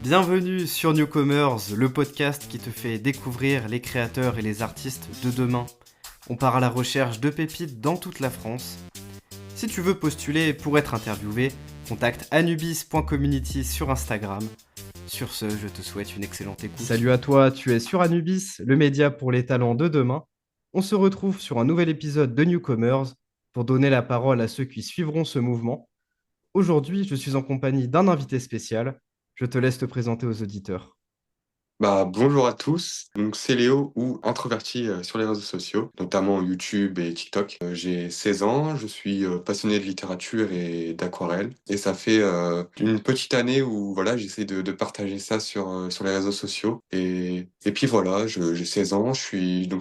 Bienvenue sur Newcomers, le podcast qui te fait découvrir les créateurs et les artistes de demain. On part à la recherche de pépites dans toute la France. Si tu veux postuler pour être interviewé, contacte anubis.community sur Instagram. Sur ce, je te souhaite une excellente écoute. Salut à toi, tu es sur Anubis, le média pour les talents de demain. On se retrouve sur un nouvel épisode de Newcomers pour donner la parole à ceux qui suivront ce mouvement. Aujourd'hui, je suis en compagnie d'un invité spécial. Je te laisse te présenter aux auditeurs. Bonjour à tous, donc c'est Léo ou introverti sur les réseaux sociaux, notamment YouTube et TikTok. J'ai 16 ans, je suis passionné de littérature et d'aquarelle et ça fait une petite année où voilà, j'essaie de partager ça sur les réseaux sociaux et puis voilà, j'ai 16 ans, je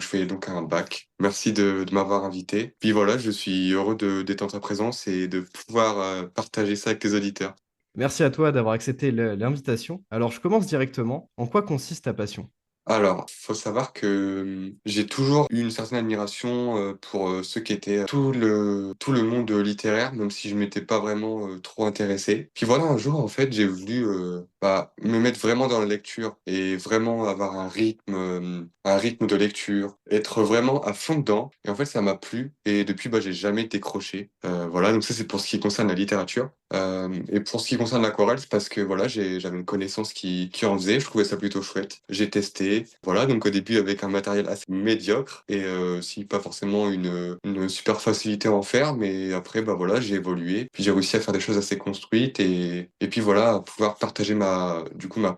fais donc un bac. Merci de m'avoir invité. Puis voilà, je suis heureux d'être en ta présence et de pouvoir partager ça avec tes auditeurs. Merci à toi d'avoir accepté l'invitation. Alors, je commence directement. En quoi consiste ta passion? Alors, faut savoir que j'ai toujours eu une certaine admiration pour ceux qui étaient tout le monde littéraire, même si je m'étais pas vraiment trop intéressé. Puis voilà, un jour, en fait, j'ai voulu me mettre vraiment dans la lecture et vraiment avoir un rythme de lecture, être vraiment à fond dedans. Et en fait, ça m'a plu. Et depuis, j'ai jamais décroché. Voilà, donc ça, c'est pour ce qui concerne la littérature. Et pour ce qui concerne l'aquarelle, c'est parce que voilà, j'avais une connaissance qui en faisait, je trouvais ça plutôt chouette. J'ai testé, voilà, donc au début avec un matériel assez médiocre et si pas forcément une super facilité à en faire, mais après voilà, j'ai évolué, puis j'ai réussi à faire des choses assez construites et puis voilà, à pouvoir partager ma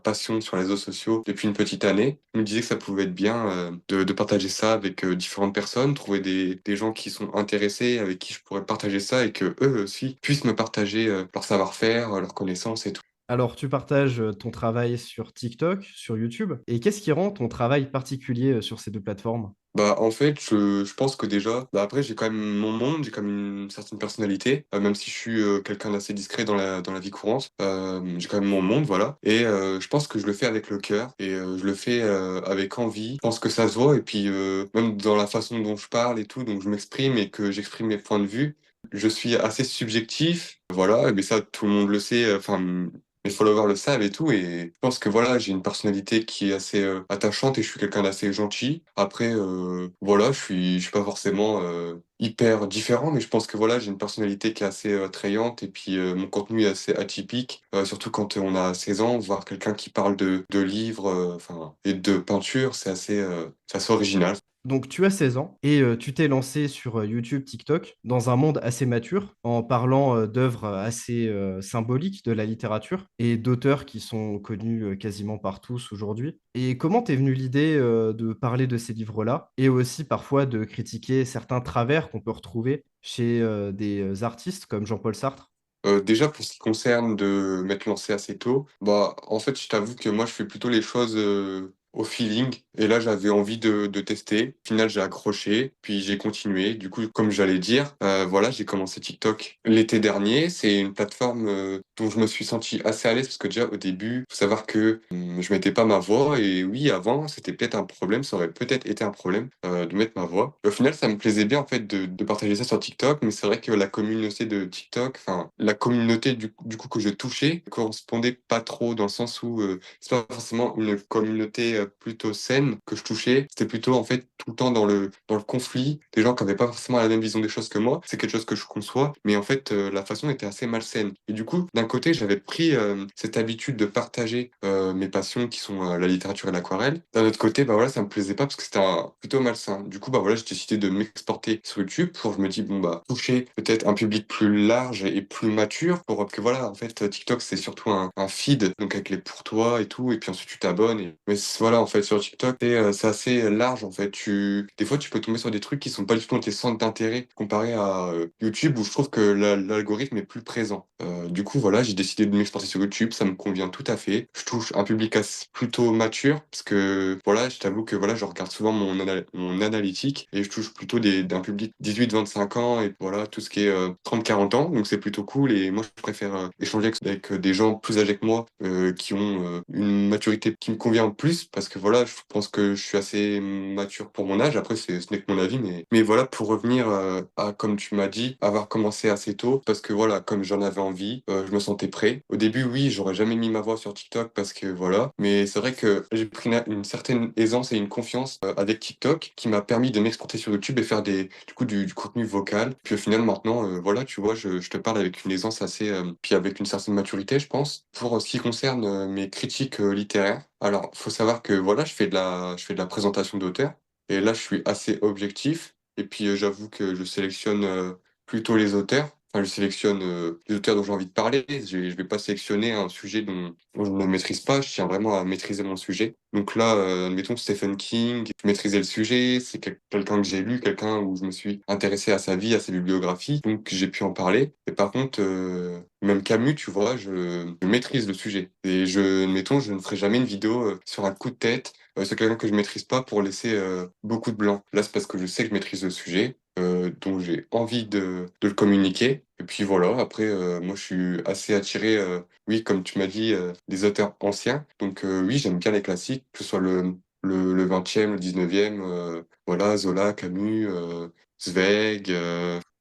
passion sur les réseaux sociaux depuis une petite année. Je me disais que ça pouvait être bien de partager ça avec différentes personnes, trouver des gens qui sont intéressés, avec qui je pourrais partager ça et que eux aussi puissent me partager leur savoir-faire, leurs connaissances et tout. Alors, tu partages ton travail sur TikTok, sur YouTube. Et qu'est-ce qui rend ton travail particulier sur ces deux plateformes? En fait, je pense que déjà, après, j'ai quand même mon monde, j'ai quand même une certaine personnalité, même si je suis quelqu'un d'assez discret dans la vie courante, j'ai quand même mon monde, voilà. Et je pense que je le fais avec le cœur et je le fais avec envie. Je pense que ça se voit et puis même dans la façon dont je parle et tout, donc je m'exprime et que j'exprime mes points de vue. Je suis assez subjectif, voilà, mais ça, tout le monde le sait, enfin, mes followers le savent et tout, et je pense que voilà, j'ai une personnalité qui est assez attachante et je suis quelqu'un d'assez gentil. Après, voilà, je suis pas forcément hyper différent, mais je pense que voilà, j'ai une personnalité qui est assez attrayante et puis mon contenu est assez atypique, surtout quand on a 16 ans, voir quelqu'un qui parle de livres, enfin, et de peinture, c'est assez original. Donc, tu as 16 ans et tu t'es lancé sur YouTube, TikTok, dans un monde assez mature, en parlant d'œuvres assez symboliques de la littérature et d'auteurs qui sont connus quasiment par tous aujourd'hui. Et comment t'es venue l'idée de parler de ces livres-là et aussi parfois de critiquer certains travers qu'on peut retrouver chez des artistes comme Jean-Paul Sartre? Déjà pour ce qui concerne de m'être lancé assez tôt, en fait je t'avoue que moi je fais plutôt les choses au feeling et là j'avais envie de tester. Au final j'ai accroché, puis j'ai continué. Du coup comme j'allais dire, voilà j'ai commencé TikTok l'été dernier. C'est une plateforme dont je me suis senti assez à l'aise parce que déjà au début, faut savoir que je mettais pas ma voix et oui avant c'était peut-être un problème, ça aurait peut-être été un problème de mettre ma voix. Et au final ça me plaisait bien en fait de partager ça sur TikTok, mais c'est vrai que la communauté de TikTok, enfin la communauté du coup que je touchais correspondait pas trop dans le sens où c'est pas forcément une communauté plutôt saine que je touchais. C'était plutôt en fait tout le temps dans le conflit, des gens qui avaient pas forcément la même vision des choses que moi. C'est quelque chose que je conçois, mais en fait la façon était assez malsaine. Et du coup, d'un côté, j'avais pris cette habitude de partager mes passions qui sont la littérature et l'aquarelle. D'un autre côté, voilà, ça me plaisait pas parce que c'était plutôt malsain. Du coup, voilà, j'ai décidé de m'exporter sur YouTube pour je me dis toucher peut-être un public plus large et plus mature pour que voilà, en fait, TikTok c'est surtout un feed donc avec les pour toi et tout, et puis ensuite tu t'abonnes. Mais voilà, en fait, sur TikTok c'est assez large en fait. Des fois, tu peux tomber sur des trucs qui sont pas du tout dans tes centres d'intérêt comparé à YouTube où je trouve que l'algorithme est plus présent. Du coup, voilà, j'ai décidé de m'exporter sur YouTube, ça me convient tout à fait. Je touche un public plutôt mature parce que voilà, je t'avoue que voilà, je regarde souvent mon analytique et je touche plutôt d'un public 18-25 ans et voilà, tout ce qui est 30-40 ans, donc c'est plutôt cool et moi je préfère échanger avec des gens plus âgés que moi qui ont une maturité qui me convient plus parce que voilà, je pense pense que je suis assez mature pour mon âge. Après, ce n'est que mon avis, mais voilà, pour revenir à, comme tu m'as dit, avoir commencé assez tôt, parce que voilà, comme j'en avais envie, je me sentais prêt. Au début, oui, j'aurais jamais mis ma voix sur TikTok parce que voilà, mais c'est vrai que j'ai pris une certaine aisance et une confiance avec TikTok qui m'a permis de m'exporter sur YouTube et faire du contenu vocal. Puis au final, maintenant, voilà, tu vois, je te parle avec une aisance assez, puis avec une certaine maturité, je pense. Pour ce qui concerne mes critiques littéraires, alors, faut savoir que voilà, je fais de la présentation d'auteur, et là, je suis assez objectif. Et puis, j'avoue que je sélectionne plutôt les auteurs. Enfin, je sélectionne les auteurs dont j'ai envie de parler. Je vais pas sélectionner un sujet dont je ne maîtrise pas. Je tiens vraiment à maîtriser mon sujet. Donc là, admettons Stephen King, je maîtrisais le sujet. C'est quelqu'un que j'ai lu, quelqu'un où je me suis intéressé à sa vie, à sa bibliographie. Donc j'ai pu en parler. Et par contre, même Camus, tu vois, je maîtrise le sujet. Et admettons, je ne ferai jamais une vidéo sur un coup de tête sur quelqu'un que je maîtrise pas pour laisser beaucoup de blanc. Là, c'est parce que je sais que je maîtrise le sujet, dont j'ai envie de le communiquer. Et puis voilà, après, moi, je suis assez attiré, oui, comme tu m'as dit, des auteurs anciens. Donc oui, j'aime bien les classiques, que ce soit le 20e, le 19e, voilà, Zola, Camus, Zweig,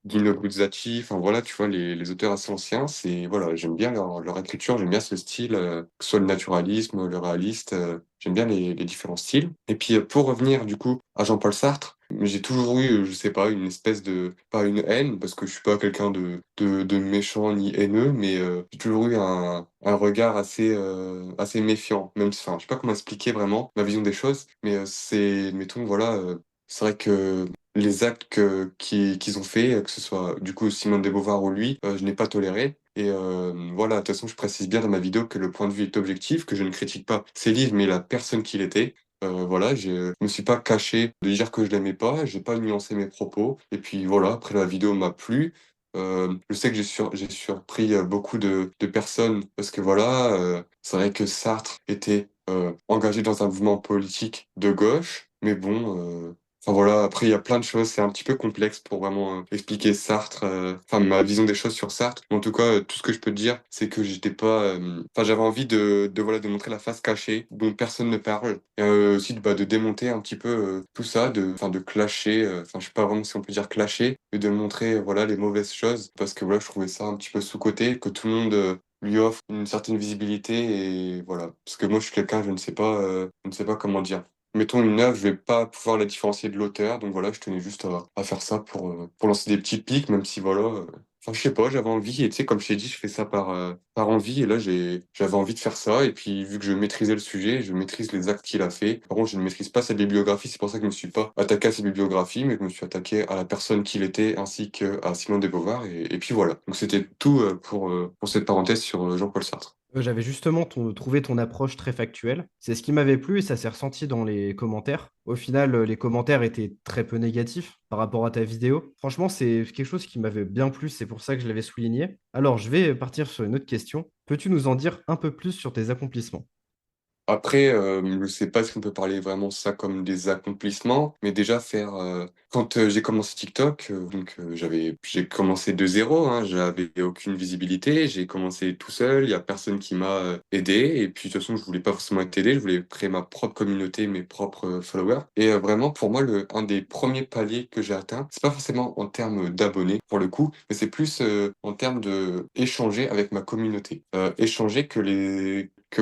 Dino Buzzati, enfin voilà, tu vois, les auteurs assez anciens, c'est, voilà, j'aime bien leur écriture, j'aime bien ce style, que ce soit le naturalisme, le réaliste, j'aime bien les différents styles. Et puis, pour revenir, du coup, à Jean-Paul Sartre, j'ai toujours eu, je sais pas, une espèce de, pas une haine, parce que je suis pas quelqu'un de méchant ni haineux, mais j'ai toujours eu un regard assez méfiant, même si, enfin, je sais pas comment expliquer vraiment ma vision des choses, mais mettons, voilà, c'est vrai que les actes qu'ils ont fait, que ce soit du coup Simone de Beauvoir ou lui, je n'ai pas toléré. Et voilà, de toute façon, je précise bien dans ma vidéo que le point de vue est objectif, que je ne critique pas ses livres, mais la personne qu'il était. Voilà, je me suis pas caché de dire que je l'aimais pas, j'ai pas nuancé mes propos. Et puis voilà, après la vidéo m'a plu. Je sais que j'ai surpris beaucoup de personnes parce que voilà, c'est vrai que Sartre était engagé dans un mouvement politique de gauche, mais bon. Enfin voilà, après il y a plein de choses, c'est un petit peu complexe pour vraiment expliquer Sartre, enfin ma vision des choses sur Sartre. Mais en tout cas, tout ce que je peux te dire, c'est que j'étais pas, enfin j'avais envie voilà de montrer la face cachée dont personne ne parle, et aussi de démonter un petit peu tout ça, enfin de clasher, enfin je sais pas vraiment si on peut dire clasher, mais de montrer voilà les mauvaises choses parce que voilà je trouvais ça un petit peu sous-coté, que tout le monde lui offre une certaine visibilité et voilà. Parce que moi je suis quelqu'un, je ne sais pas comment dire. Mettons une œuvre, je vais pas pouvoir la différencier de l'auteur, donc voilà, je tenais juste à faire ça pour lancer des petits pics, même si voilà. Enfin, je sais pas, j'avais envie, et tu sais, comme je t'ai dit, je fais ça par envie, et là, j'avais envie de faire ça, et puis vu que je maîtrisais le sujet, je maîtrise les actes qu'il a fait. Par contre, je ne maîtrise pas sa bibliographie, c'est pour ça que je me suis pas attaqué à sa bibliographie, mais que je me suis attaqué à la personne qu'il était, ainsi qu'à Simone de Beauvoir, et puis voilà. Donc c'était tout pour cette parenthèse sur Jean-Paul Sartre. J'avais justement trouvé ton approche très factuelle. C'est ce qui m'avait plu et ça s'est ressenti dans les commentaires. Au final, les commentaires étaient très peu négatifs par rapport à ta vidéo. Franchement, c'est quelque chose qui m'avait bien plu, c'est pour ça que je l'avais souligné. Alors, je vais partir sur une autre question. Peux-tu nous en dire un peu plus sur tes accomplissements? Après, je sais pas si on peut parler vraiment de ça comme des accomplissements, mais déjà quand j'ai commencé TikTok, j'ai commencé de zéro, hein, j'avais aucune visibilité, j'ai commencé tout seul, il y a personne qui m'a aidé, et puis de toute façon, je voulais pas forcément être aidé, je voulais créer ma propre communauté, mes propres followers. Et vraiment, pour moi, un des premiers paliers que j'ai atteint, c'est pas forcément en termes d'abonnés pour le coup, mais c'est plus en termes de échanger avec ma communauté, échanger que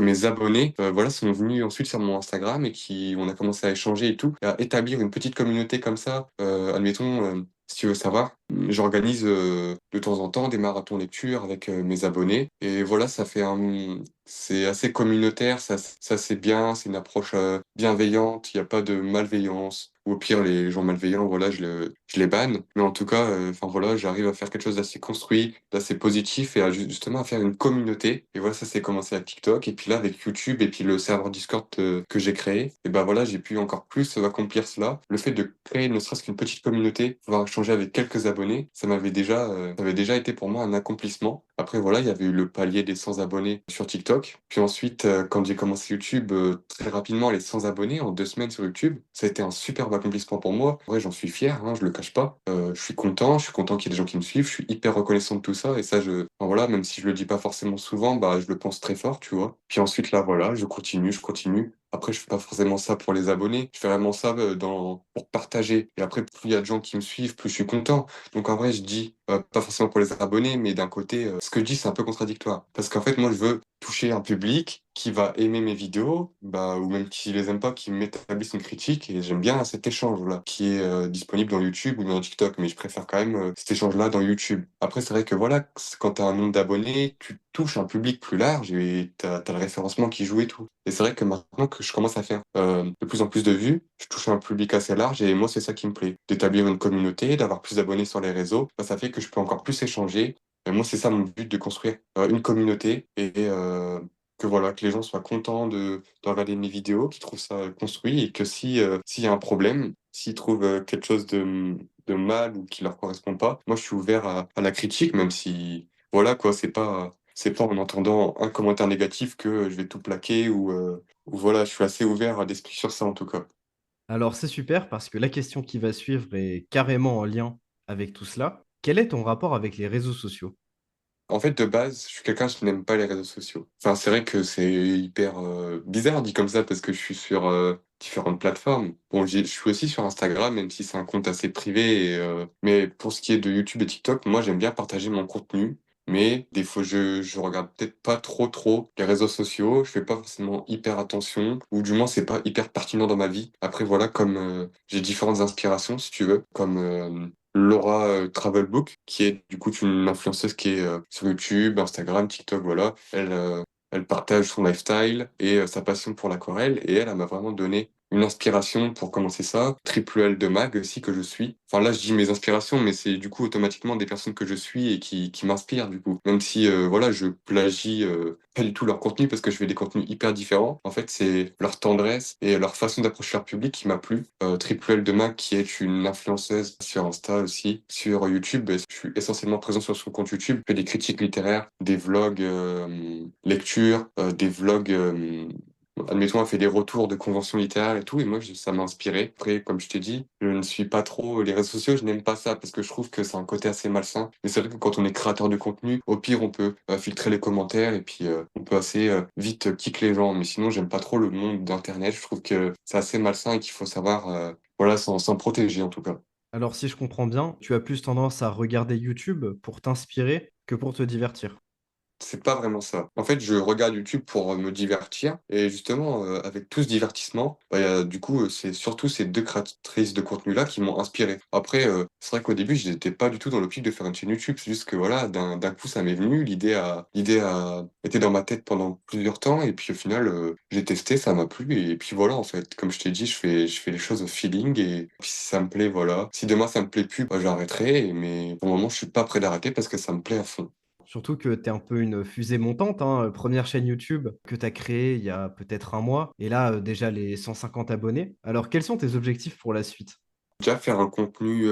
mes abonnés voilà, sont venus ensuite sur mon Instagram et on a commencé à échanger et tout, et à établir une petite communauté comme ça. Admettons, si tu veux savoir, j'organise de temps en temps des marathons lecture avec mes abonnés. Et voilà, c'est assez communautaire, ça c'est bien, c'est une approche bienveillante, il n'y a pas de malveillance. Ou au pire, les gens malveillants, voilà, je les banne. Mais en tout cas, enfin voilà, j'arrive à faire quelque chose d'assez construit, d'assez positif et justement à faire une communauté. Et voilà, ça c'est commencé avec TikTok. Et puis là, avec YouTube et puis le serveur Discord que j'ai créé, et ben voilà, j'ai pu encore plus accomplir cela. Le fait de créer ne serait-ce qu'une petite communauté, pouvoir échanger avec quelques abonnés, ça avait déjà été pour moi un accomplissement. Après, voilà, il y avait eu le palier des 100 abonnés sur TikTok. Puis ensuite, quand j'ai commencé YouTube, très rapidement, les 100 abonnés en 2 semaines sur YouTube, ça a été un superbe accomplissement pour moi. En vrai, j'en suis fier, hein, je le cache pas. Je suis content qu'il y ait des gens qui me suivent, je suis hyper reconnaissant de tout ça. Et ça, enfin, voilà, même si je le dis pas forcément souvent, bah, je le pense très fort, tu vois. Puis ensuite, là, voilà, je continue. Après, je fais pas forcément ça pour les abonnés. Je fais vraiment ça pour partager. Et après, plus il y a de gens qui me suivent, plus je suis content. Donc en vrai, je dis, pas forcément pour les abonnés, mais d'un côté, ce que je dis, c'est un peu contradictoire. Parce qu'en fait, moi, je veux toucher un public qui va aimer mes vidéos, bah, ou même qui les aime pas, qui m'établissent une critique. Et j'aime bien cet échange-là, qui est disponible dans YouTube ou dans TikTok. Mais je préfère quand même cet échange-là dans YouTube. Après, c'est vrai que voilà, quand tu as un nombre d'abonnés, tu touches un public plus large et tu as le référencement qui joue et tout. Et c'est vrai que maintenant que je commence à faire de plus en plus de vues, je touche un public assez large et moi, c'est ça qui me plaît. D'établir une communauté, d'avoir plus d'abonnés sur les réseaux, bah, ça fait que je peux encore plus échanger. Et moi, c'est ça mon but de construire une communauté et que voilà, que les gens soient contents de regarder mes vidéos, qu'ils trouvent ça construit et que s'il y a un problème, s'ils trouvent quelque chose de mal ou qui leur correspond pas, moi, je suis ouvert à la critique, même si, voilà, quoi, c'est pas en entendant un commentaire négatif que je vais tout plaquer ou voilà, je suis assez ouvert d'esprit sur ça en tout cas. Alors c'est super parce que la question qui va suivre est carrément en lien avec tout cela. Quel est ton rapport avec les réseaux sociaux? En fait, de base, je suis quelqu'un qui n'aime pas les réseaux sociaux. Enfin, c'est vrai que c'est hyper bizarre dit comme ça parce que je suis sur différentes plateformes. Bon, je suis aussi sur Instagram, même si c'est un compte assez privé. Mais pour ce qui est de YouTube et TikTok, moi, j'aime bien partager mon contenu. Mais des fois, je regarde peut-être pas trop les réseaux sociaux. Je fais pas forcément hyper attention, ou du moins, c'est pas hyper pertinent dans ma vie. Après, voilà, comme j'ai différentes inspirations, si tu veux, comme Laura Travelbook, qui est du coup une influenceuse qui est sur YouTube, Instagram, TikTok, voilà. Elle partage son lifestyle et sa passion pour l'aquarelle, et elle m'a vraiment donné une inspiration pour commencer ça. Triple L de Mag aussi que je suis. Enfin là, je dis mes inspirations, mais c'est du coup automatiquement des personnes que je suis et qui m'inspirent du coup. Même si voilà, je plagie pas du tout leur contenu parce que je fais des contenus hyper différents. En fait, c'est leur tendresse et leur façon d'approcher leur public qui m'a plu. Triple L de Mag, qui est une influenceuse sur Insta aussi, sur YouTube, je suis essentiellement présent sur son compte YouTube. Je fais des critiques littéraires, des vlogs lecture, des vlogs. Admettons, elle fait des retours de conventions littéraires et tout, et moi, ça m'a inspiré. Après, comme je t'ai dit, je ne suis pas trop les réseaux sociaux, je n'aime pas ça parce que je trouve que c'est un côté assez malsain. Mais c'est vrai que quand on est créateur de contenu, au pire, on peut filtrer les commentaires et puis on peut assez vite kick les gens. Mais sinon, j'aime pas trop le monde d'Internet. Je trouve que c'est assez malsain et qu'il faut savoir, voilà, s'en protéger en tout cas. Alors si je comprends bien, tu as plus tendance à regarder YouTube pour t'inspirer que pour te divertir. C'est pas vraiment ça. En fait, je regarde YouTube pour me divertir et justement, avec tout ce divertissement, bah, du coup, c'est surtout ces 2 créatrices de contenu-là qui m'ont inspiré. Après, c'est vrai qu'au début, j'étais pas du tout dans l'optique de faire une chaîne YouTube. C'est juste que voilà, d'un coup, ça m'est venu, l'idée a été dans ma tête pendant plusieurs temps et puis au final, j'ai testé, ça m'a plu et puis voilà, en fait. Comme je t'ai dit, je fais les choses au feeling et puis si ça me plaît, voilà. Si demain ça me plaît plus, bah, j'arrêterai, mais pour le moment, je suis pas prêt d'arrêter parce que ça me plaît à fond. Surtout que tu es un peu une fusée montante, hein, 1 chaîne YouTube que tu as créée il y a peut-être un mois et là, déjà les 150 abonnés. Alors quels sont tes objectifs pour la suite? Déjà faire un contenu,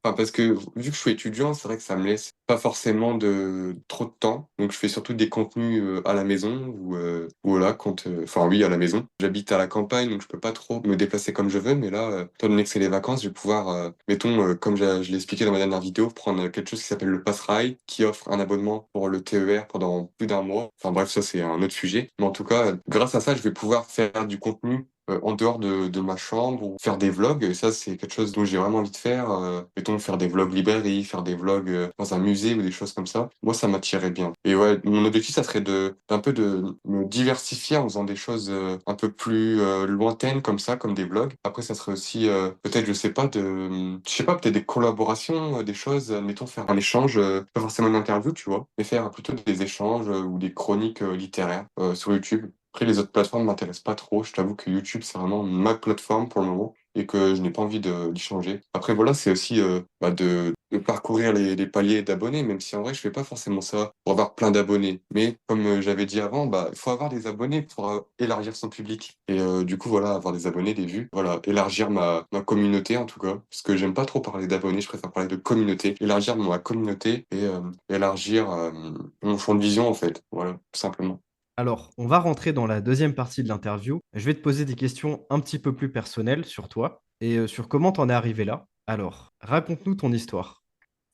enfin parce que vu que je suis étudiant, c'est vrai que ça me laisse pas forcément trop de temps. Donc je fais surtout des contenus, à la maison ou voilà enfin oui à la maison. J'habite à la campagne, donc je peux pas trop me déplacer comme je veux, mais là, étant donné que c'est les vacances, je vais pouvoir, mettons, comme je l'ai expliqué dans ma dernière vidéo, prendre quelque chose qui s'appelle le Pass Rail, qui offre un abonnement pour le TER pendant plus d'un mois. Enfin bref, ça c'est un autre sujet. Mais en tout cas, grâce à ça, je vais pouvoir faire du contenu en dehors de ma chambre ou faire des vlogs. Et ça, c'est quelque chose dont j'ai vraiment envie de faire. Mettons, faire des vlogs librairie, faire des vlogs dans un musée ou des choses comme ça. Moi, ça m'attirait bien. Et ouais, mon objectif, ça serait d'un peu de me diversifier en faisant des choses un peu plus lointaines comme ça, comme des vlogs. Après, ça serait aussi peut-être, je sais pas, peut-être des collaborations, des choses, mettons, faire un échange, pas forcément une interview, tu vois, mais faire plutôt des échanges ou des chroniques littéraires sur YouTube. Après, les autres plateformes m'intéressent pas trop. Je t'avoue que YouTube, c'est vraiment ma plateforme pour le moment et que je n'ai pas envie d'y changer. Après, voilà, c'est aussi bah, de parcourir les paliers d'abonnés, même si en vrai, je fais pas forcément ça pour avoir plein d'abonnés. Mais comme j'avais dit avant, bah, il faut avoir des abonnés pour élargir son public. Et du coup, voilà, avoir des abonnés, des vues. Voilà, élargir ma communauté en tout cas. Parce que j'aime pas trop parler d'abonnés, je préfère parler de communauté. Élargir ma communauté et élargir mon champ de vision en fait. Voilà, tout simplement. Alors, on va rentrer dans la deuxième partie de l'interview. Je vais te poser des questions un petit peu plus personnelles sur toi et sur comment t'en es arrivé là. Alors, raconte-nous ton histoire.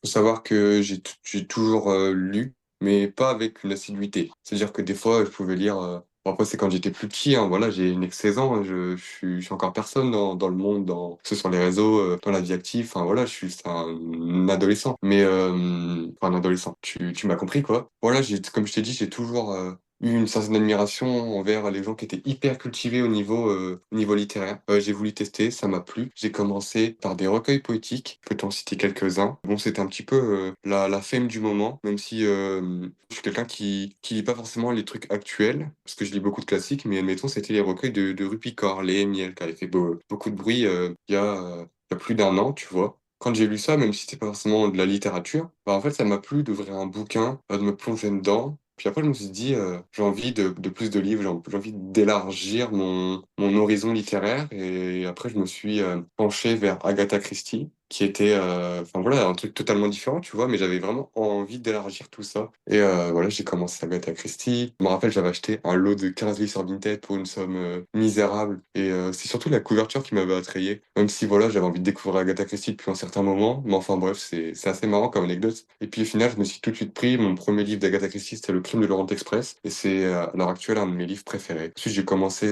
Faut savoir que j'ai toujours lu, mais pas avec une assiduité. C'est-à-dire que des fois, je pouvais lire Bon, après, c'est quand j'étais plus petit, hein, voilà, j'ai une que 16 ans, hein, je suis encore personne dans le monde, que ce soit sur les réseaux, dans la vie active, enfin voilà, je suis c'est un adolescent. Mais, enfin un adolescent, tu m'as compris quoi. Voilà, comme je t'ai dit, j'ai toujours eu une certaine admiration envers les gens qui étaient hyper cultivés au niveau littéraire. J'ai voulu tester, ça m'a plu. J'ai commencé par des recueils poétiques, je peux t'en citer quelques-uns. Bon, c'était un petit peu la fame du moment, même si je suis quelqu'un qui lit pas forcément les trucs actuels, parce que je lis beaucoup de classiques, mais admettons, c'était les recueils de Rupi Kaur, Les Miel, qui avaient fait beaucoup de bruit il y a plus d'un an, tu vois. Quand j'ai lu ça, même si c'était pas forcément de la littérature, bah en fait, ça m'a plu d'ouvrir un bouquin, de me plonger dedans. Puis après, je me suis dit, j'ai envie de plus de livres, j'ai envie d'élargir mon horizon littéraire. Et après, je me suis penché vers Agatha Christie, qui était, enfin voilà, un truc totalement différent, tu vois, mais j'avais vraiment envie d'élargir tout ça. Et voilà, j'ai commencé Agatha Christie. Je me rappelle, j'avais acheté un lot de 15 livres sur Vinted pour une somme misérable. Et c'est surtout la couverture qui m'avait attrayé. Même si voilà, j'avais envie de découvrir Agatha Christie depuis un certain moment. Mais enfin bref, c'est assez marrant comme anecdote. Et puis au final, je me suis tout de suite pris. Mon premier livre d'Agatha Christie, c'était Le Crime de l'Orient Express. Et c'est à l'heure actuelle un de mes livres préférés. Ensuite, j'ai commencé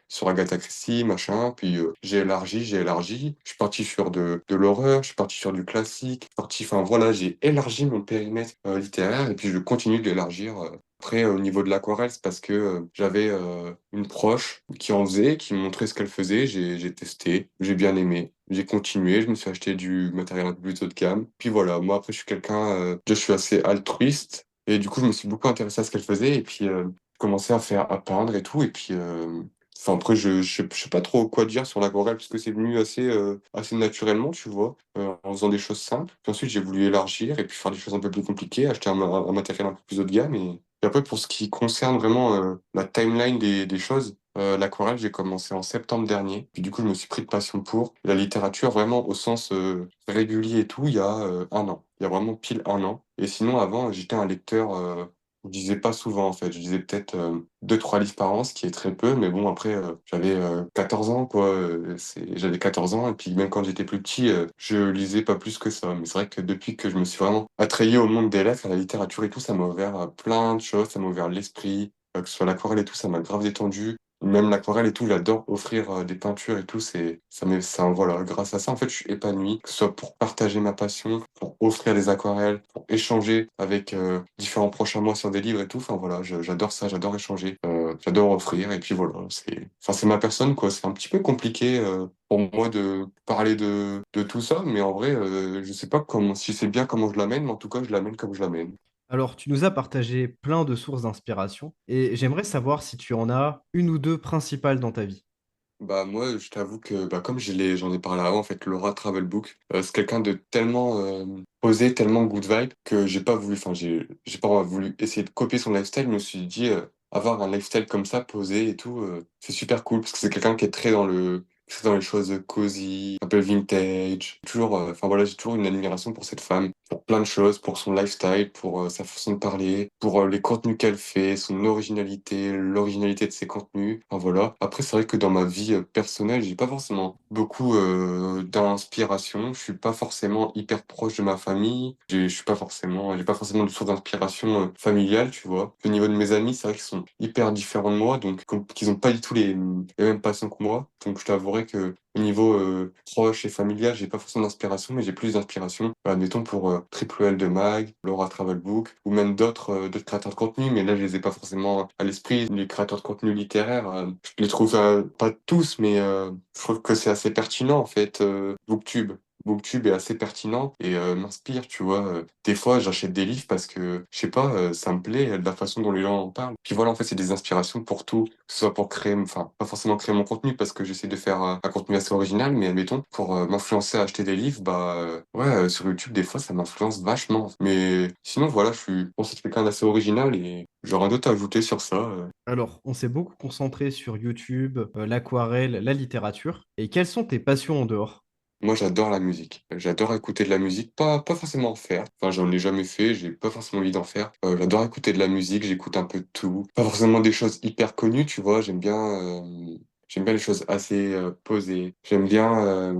sur Agatha Christie, machin. Puis j'ai élargi. Je suis parti sur de l'horreur, je suis parti sur du classique. Enfin voilà, j'ai élargi mon périmètre littéraire. Et puis je continue de l'élargir. Après, au niveau de l'aquarelle, c'est parce que j'avais une proche qui en faisait, qui me montrait ce qu'elle faisait. J'ai testé, j'ai bien aimé. J'ai continué, je me suis acheté du matériel un peu plus haut de gamme. Puis voilà, moi après, je suis quelqu'un, je suis assez altruiste. Et du coup, je me suis beaucoup intéressé à ce qu'elle faisait. Et puis, j'ai commencé à peindre et tout. Et puis, enfin, après, je sais pas trop quoi dire sur l'aquarelle, parce que c'est venu assez naturellement, tu vois, en faisant des choses simples. Puis ensuite, j'ai voulu élargir et puis faire des choses un peu plus compliquées, acheter un matériel un peu plus haut de gamme. Et après, pour ce qui concerne vraiment la timeline des choses, l'aquarelle, j'ai commencé en septembre dernier. Puis du coup, je me suis pris de passion pour la littérature, vraiment au sens régulier et tout, il y a un an. Il y a vraiment pile un an. Et sinon, avant, j'étais un lecteur, je lisais pas souvent en fait. Je lisais peut-être deux, trois livres par an, ce qui est très peu. Mais bon, après, j'avais 14 ans, quoi. J'avais 14 ans. Et puis même quand j'étais plus petit, je lisais pas plus que ça. Mais c'est vrai que depuis que je me suis vraiment attrayé au monde des lettres, à la littérature et tout, ça m'a ouvert plein de choses. Ça m'a ouvert l'esprit. Que ce soit l'aquarelle et tout, ça m'a grave détendu. Même l'aquarelle et tout, j'adore offrir des peintures et tout. Voilà, grâce à ça, en fait, je suis épanoui. Que ce soit pour partager ma passion, pour offrir des aquarelles, pour échanger avec différents proches à moi sur des livres et tout. Enfin voilà, j'adore ça, j'adore échanger, j'adore offrir. Et puis voilà, c'est ma personne, quoi. C'est un petit peu compliqué pour moi de parler de tout ça, mais en vrai, je sais pas comment, si c'est bien comment je l'amène, mais en tout cas, je l'amène comme je l'amène. Alors, tu nous as partagé plein de sources d'inspiration et j'aimerais savoir si tu en as une ou deux principales dans ta vie. Bah moi, je t'avoue que bah, comme j'en ai parlé avant, en fait, Laura Travelbook, c'est quelqu'un de tellement posé, tellement good vibe que j'ai pas voulu essayer de copier son lifestyle. Je me suis dit avoir un lifestyle comme ça, posé et tout, c'est super cool parce que c'est quelqu'un qui est très dans les choses cosy, un peu vintage. Toujours, enfin voilà, j'ai toujours une admiration pour cette femme, pour plein de choses, pour son lifestyle, pour sa façon de parler, pour les contenus qu'elle fait, son originalité, l'originalité de ses contenus. Enfin voilà. Après, c'est vrai que dans ma vie personnelle, j'ai pas forcément beaucoup d'inspiration. Je suis pas forcément hyper proche de ma famille. J'ai pas forcément de source d'inspiration familiale, tu vois. Au niveau de mes amis, c'est vrai qu'ils sont hyper différents de moi, donc qu'ils ont pas du tout les mêmes passions que moi. Donc je t'avouerai que au niveau proche et familial, j'ai pas forcément d'inspiration, mais j'ai plus d'inspiration, admettons, pour Triple L de Mag, Laura Travelbook, ou même d'autres créateurs de contenu, mais là, je les ai pas forcément à l'esprit. Les créateurs de contenu littéraire, je les trouve pas tous, mais je trouve que c'est assez pertinent, en fait, Booktube. Booktube est assez pertinent et m'inspire, tu vois. Des fois, j'achète des livres parce que, je sais pas, ça me plaît de la façon dont les gens en parlent. Puis voilà, en fait, c'est des inspirations pour tout, que ce soit pour créer, enfin, pas forcément créer mon contenu parce que j'essaie de faire un contenu assez original, mais admettons, pour m'influencer à acheter des livres, bah ouais, sur YouTube, des fois, ça m'influence vachement. Mais sinon, voilà, je pense être quelqu'un d'assez original et j'aurais rien d'autre à ajouter sur ça. Alors, on s'est beaucoup concentré sur YouTube, l'aquarelle, la littérature. Et quelles sont tes passions en dehors? Moi, j'adore la musique. J'adore écouter de la musique, pas forcément en faire. Enfin, j'en ai jamais fait, j'ai pas forcément envie d'en faire. J'adore écouter de la musique, j'écoute un peu de tout. Pas forcément des choses hyper connues, tu vois. J'aime bien les choses assez posées. J'aime bien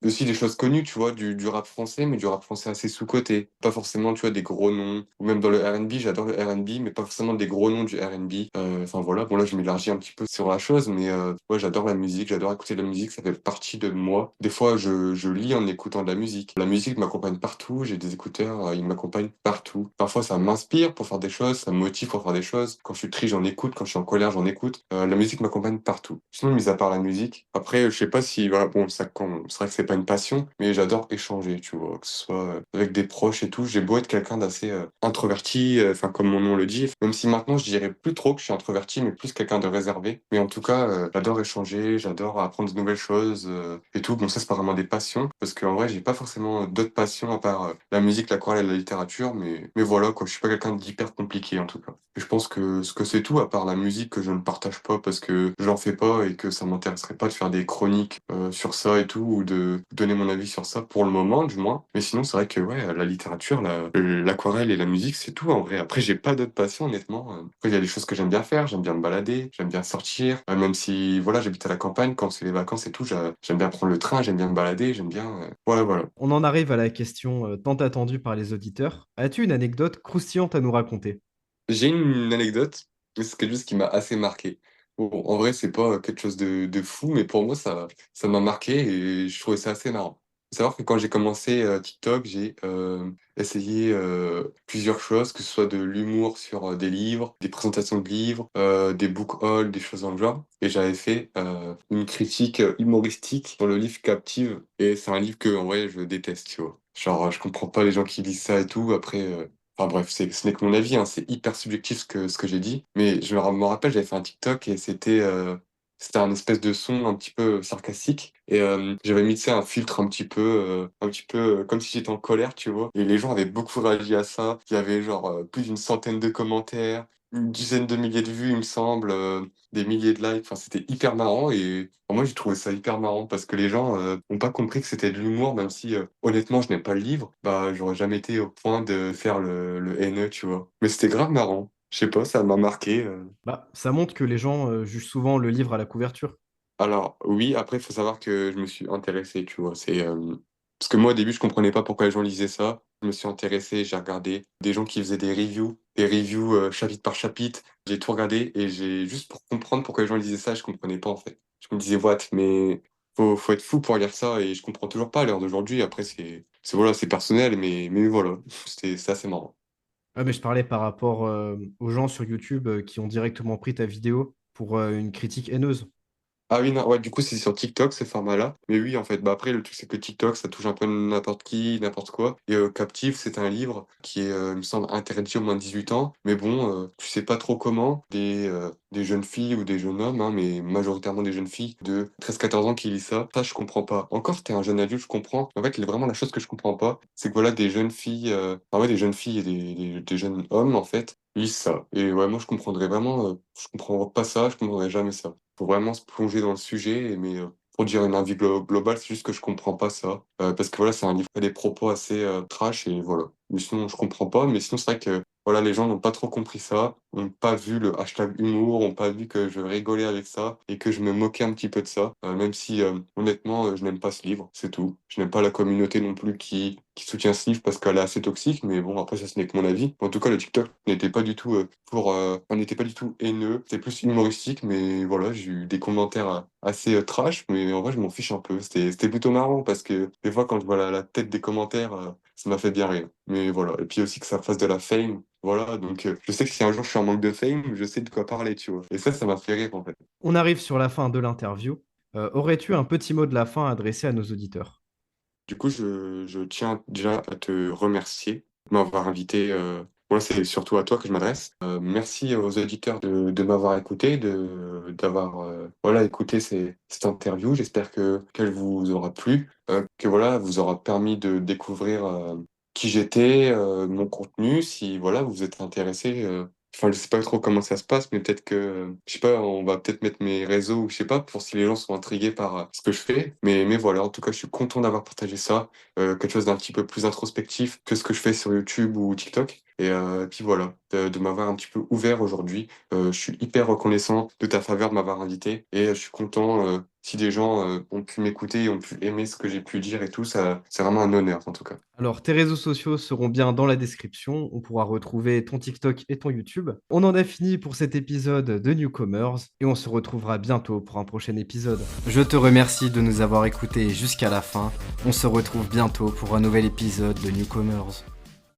aussi des choses connues, tu vois, du rap français, mais du rap français assez sous-coté. Pas forcément, tu vois, des gros noms. Ou même dans le R&B, j'adore le R&B, mais pas forcément des gros noms du R&B. Enfin voilà, bon là je m'élargis un petit peu sur la chose, mais ouais, j'adore la musique, j'adore écouter de la musique, ça fait partie de moi. Des fois, je lis en écoutant de la musique. La musique m'accompagne partout, j'ai des écouteurs, ils m'accompagnent partout. Parfois, ça m'inspire pour faire des choses, ça me motive pour faire des choses. Quand je suis triste, j'en écoute, quand je suis en colère, j'en écoute. La musique m'accompagne partout. Sinon, mis à part la musique, après, je sais pas si, voilà, bon, c'est vrai que c'est pas une passion, mais j'adore échanger, tu vois, que ce soit avec des proches et tout. J'ai beau être quelqu'un d'assez introverti, enfin, comme mon nom le dit, même si maintenant, je dirais plus trop que je suis introverti, mais plus quelqu'un de réservé. Mais en tout cas, j'adore échanger, j'adore apprendre de nouvelles choses et tout. Bon, ça, c'est pas vraiment des passions, parce qu'en vrai, j'ai pas forcément d'autres passions à part la musique, l'aquarelle et la littérature, mais voilà, quoi, je suis pas quelqu'un d'hyper compliqué, en tout cas. Et je pense que ce que c'est tout, à part la musique que je ne partage pas parce que j'en fais pas et que ça m'intéresserait pas de faire des chroniques sur ça et tout, ou de donner mon avis sur ça pour le moment, du moins. Mais sinon, c'est vrai que ouais, la littérature, l'aquarelle et la musique, c'est tout en vrai. Après, j'ai pas d'autres passions, honnêtement. Après, il y a des choses que j'aime bien faire, j'aime bien me balader, j'aime bien sortir, même si voilà, j'habite à la campagne, quand c'est les vacances et tout, j'aime bien prendre le train, j'aime bien me balader, j'aime bien. Voilà, voilà. On en arrive à la question tant attendue par les auditeurs. As-tu une anecdote croustillante à nous raconter? J'ai une anecdote, mais c'est quelque chose qui m'a assez marqué. Bon, en vrai, c'est pas quelque chose de fou, mais pour moi, ça m'a marqué et je trouvais ça assez marrant. Faut savoir que quand j'ai commencé TikTok, j'ai essayé plusieurs choses, que ce soit de l'humour sur des livres, des présentations de livres, des book hauls, des choses dans le genre. Et j'avais fait une critique humoristique sur le livre Captive. Et c'est un livre que, en vrai, je déteste, tu vois. Genre, je comprends pas les gens qui lisent ça et tout. Après, enfin bref, ce n'est que mon avis, hein, c'est hyper subjectif ce que j'ai dit. Mais me rappelle, j'avais fait un TikTok et c'était un espèce de son un petit peu sarcastique. Et j'avais mis, tu sais, un filtre un petit peu comme si j'étais en colère, tu vois. Et les gens avaient beaucoup réagi à ça. Il y avait genre plus d'une centaine de commentaires, une dizaine de milliers de vues, il me semble, des milliers de likes. Enfin, c'était hyper marrant et moi, j'ai trouvé ça hyper marrant parce que les gens ont pas compris que c'était de l'humour, même si honnêtement, je n'aime pas le livre. Bah, j'aurais jamais été au point de faire le haineux, tu vois. Mais c'était grave marrant. Je sais pas, ça m'a marqué. Bah, ça montre que les gens jugent souvent le livre à la couverture. Alors, oui, après, il faut savoir que je me suis intéressé, tu vois. Parce que moi, au début, je comprenais pas pourquoi les gens lisaient ça. Je me suis intéressé, j'ai regardé des gens qui faisaient des reviews chapitre par chapitre. J'ai tout regardé et j'ai juste pour comprendre pourquoi les gens lisaient ça, je comprenais pas en fait. Je me disais, what, mais faut être fou pour lire ça et je comprends toujours pas à l'heure d'aujourd'hui. Après, voilà, c'est personnel, mais voilà, c'est assez marrant. Ah, mais je parlais par rapport aux gens sur YouTube qui ont directement pris ta vidéo pour une critique haineuse. Ah oui, non, ouais, du coup, c'est sur TikTok, ce format-là. Mais oui, en fait, bah après, le truc, c'est que TikTok, ça touche un peu n'importe qui, n'importe quoi. Et Captive, c'est un livre qui est, il me semble, interdit au moins de 18 ans. Mais bon, tu sais pas trop comment. Des jeunes filles ou des jeunes hommes, hein, mais majoritairement des jeunes filles de 13-14 ans qui lisent ça. Ça, je comprends pas. Encore, t'es un jeune adulte, je comprends. En fait, vraiment, la chose que je comprends pas, c'est que voilà, des jeunes filles, enfin, ouais, des jeunes filles et des jeunes hommes, en fait, lisent ça. Et ouais, moi, je comprends pas ça, je comprendrais jamais ça. Faut vraiment se plonger dans le sujet, mais pour dire un avis global, c'est juste que je comprends pas ça. Parce que voilà, c'est un livre qui a des propos assez trash et voilà. Mais sinon, je comprends pas. Mais sinon, c'est vrai que voilà, les gens n'ont pas trop compris ça, n'ont pas vu le hashtag humour, n'ont pas vu que je rigolais avec ça et que je me moquais un petit peu de ça. Même si, honnêtement, je n'aime pas ce livre, c'est tout. Je n'aime pas la communauté non plus qui soutient ce livre parce qu'elle est assez toxique. Mais bon, après, ça, ce n'est que mon avis. En tout cas, le TikTok n'était pas du tout on n'était pas du tout haineux, c'était plus humoristique, mais voilà, j'ai eu des commentaires assez trash, mais en vrai, je m'en fiche un peu. C'était plutôt marrant parce que des fois, quand je vois la tête des commentaires, ça m'a fait bien rire. Mais voilà, et puis aussi que ça fasse de la fame, voilà, donc je sais que si un jour je suis en manque de fame, je sais de quoi parler, tu vois. Et ça m'a fait rire en fait. On arrive sur la fin de l'interview. Aurais-tu un petit mot de la fin à adresser à nos auditeurs? Du coup, je tiens déjà à te remercier de m'avoir invité. Moi, c'est surtout à toi que je m'adresse. Merci aux auditeurs de m'avoir écouté, d'avoir voilà, écouté cette interview. J'espère qu'elle vous aura plu, que voilà, vous aura permis de découvrir qui j'étais, mon contenu. Si voilà, vous êtes intéressé. Enfin, je sais pas trop comment ça se passe, mais peut-être que, je sais pas, on va peut-être mettre mes réseaux, ou je sais pas, pour si les gens sont intrigués par ce que je fais. Mais voilà, en tout cas, je suis content d'avoir partagé ça, quelque chose d'un petit peu plus introspectif que ce que je fais sur YouTube ou TikTok. Et puis voilà, de m'avoir un petit peu ouvert aujourd'hui. Je suis hyper reconnaissant de ta faveur de m'avoir invité et je suis content, si des gens, ont pu m'écouter et ont pu aimer ce que j'ai pu dire et tout, ça c'est vraiment un honneur en tout cas. Alors, tes réseaux sociaux seront bien dans la description. On pourra retrouver ton TikTok et ton YouTube. On en a fini pour cet épisode de Newcomers et on se retrouvera bientôt pour un prochain épisode. Je te remercie de nous avoir écoutés jusqu'à la fin. On se retrouve bientôt pour un nouvel épisode de Newcomers.